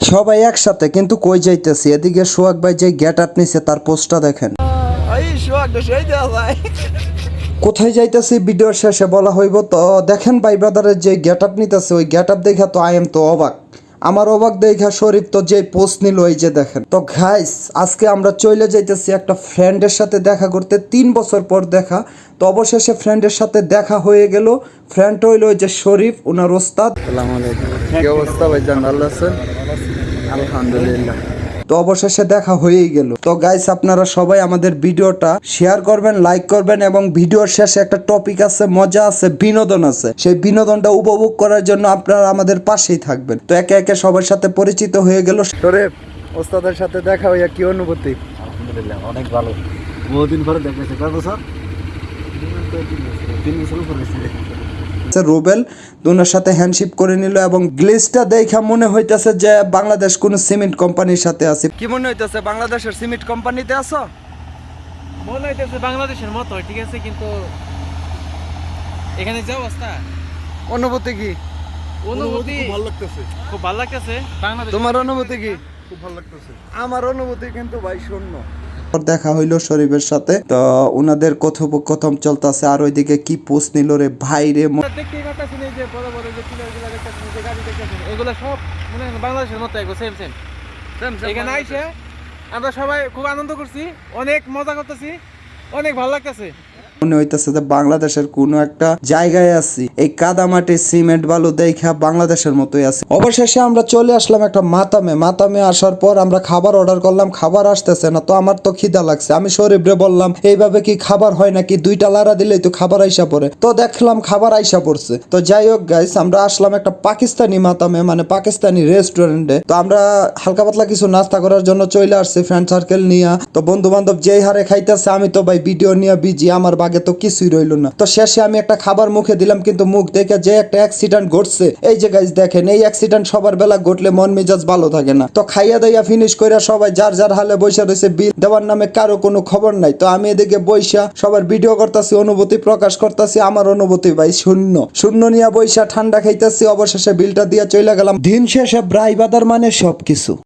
সবাই একসাথে কিন্তু কই যাইতেছি, এদিকে সোহাগ ভাই যে গেট আপ নিছে তার পোস্টটা দেখেন। কোথায় যাইতেছি ভিডিওর শেষে বলা হইব। তো দেখেন ভাই ব্রাদারের যে গেট আপ নিতেছে ওই গেট আপ দেখা তো আই এম তো অবাক। আমার অবাক দেখা শরীফ তো যে পোস্ট নিল এই যে দেখেন। তো গাইস আজকে আমরা চলে যাইতেছি একটা ফ্রেন্ডের সাথে দেখা করতে, 3 বছর পর দেখা। তো অবশেষে ফ্রেন্ডের সাথে দেখা হয়ে গেল। ফ্রেন্ড হইল ওই যে শরীফ, ওনার ওস্তাদ। আসসালামু আলাইকুম, কি অবস্থা ভাইজান? ভালো আছেন? আলহামদুলিল্লাহ। তো অবশেষে দেখা হয়েই গেল। তো গাইস আপনারা সবাই আমাদের ভিডিওটা শেয়ার করবেন, লাইক করবেন, এবং ভিডিওর শেষে একটা টপিক আছে, মজা আছে, বিনোদন আছে। সেই বিনোদনটা উপভোগ করার জন্য আপনারা আমাদের পাশেই থাকবেন। তো একে একে সবার সাথে পরিচিত হয়ে গেল। শরীফ ওস্তাদের সাথে দেখা হইয়া কি অনুভূতি? আলহামদুলিল্লাহ অনেক ভালো। বহুদিন পরে দেখেছি। কত বছর? 3 বছর পরে। রুবেল দুনার সাথে হ্যান্ডশিপ করে নিল, এবং গ্লেজটা দেখা মনে হইতাছে যে বাংলাদেশ কোন সিমেন্ট কোম্পানির সাথে আছে। কি মনে হইতাছে, বাংলাদেশের সিমেন্ট কোম্পানিতে আছো? মনে হইতেছে বাংলাদেশের মতো, ঠিক আছে, কিন্তু এখানে যে অবস্থা, অনুভূতি কি? অনুভূতি খুব ভালো লাগতেছে। খুব ভালো লাগতেছে। বাংলাদেশ তোমার অনুভূতি কি? খুব ভালো লাগতেছে। আমার অনুভূতি কিন্তু ভাই শূন্য। দেখা হইলো শরীফের সাথে, তো ওনাদের কথোপকথন চলতেছে, আর ওইদিকে কি পোস্ট নিল রে ভাই রে। দেখতেই পাচ্ছি না যে বড় বড় যে পিলারগুলো দেখতেছেন, যে গাড়ি দেখতেছেন, এগুলো সব মনে হয় বাংলাদেশের মতো একদম সেম সেম। এখানে আইসে আমরা সবাই খুব আনন্দ করছি, অনেক মজা করতেছি, অনেক ভালো লাগতেছে। মনে হইতেছে যে বাংলাদেশের কোনো একটা জায়গায় আছি। এই কাদামাটি সিমেন্ট বালু দেখা বাংলাদেশের মতোই আছে। অবশেষে আমরা চলে আসলাম একটা মাতামে আসার পর আমরা খাবার অর্ডার করলাম, খাবার আসতেছে না। তো আমার তো খিদা লাগছে, আমি শরীফরে বললাম এইভাবে কি খাবার হয় নাকি, 2টা লারা দিলেই তো খাবার আইসা পড়ে। তো দেখলাম খাবার আইসা পড়ছে। তো যাই হোক গাইস, আমরা আসলাম একটা পাকিস্তানি মাতামে, মানে পাকিস্তানি রেস্টুরেন্টে। তো আমরা হালকা পাতলা কিছু নাস্তা করার জন্য চলে আসছি ফ্রেন্ড সার্কেল নিয়ে। তো বন্ধু বান্ধব যেই হারে খাইতেছে, আমি তো ভাই ভিডিও নিয়ে বিজি, আমার আগে তো কিছুই রইল না। তো শেষে আমি একটা খাবার মুখে দিলাম, কিন্তু মুখ দেখে যে একটা অ্যাক্সিডেন্ট ঘটছে। এই যে গাইস দেখেন, এই অ্যাক্সিডেন্ট সবার বেলা ঘটলে মন মেজাজ ভালো থাকে না। তো খাইয়া দাইয়া ফিনিশ করে সবাই যার যার হালে বৈশা রয়েছে, বিল দেওয়ার নামে কারো কোনো খবর নাই। তো আমি এদিকে বৈশা সবার ভিডিও করতেছি, অনুভূতি প্রকাশ করতেছি। আমার অনুভূতি ভাই শূন্য নিয়ে বৈশা ঠান্ডা খাইতেছি। অবশেষে বিলটা দিয়ে চলে গেলাম। দিন শেষে ব্রাই বাদার মানে সবকিছু।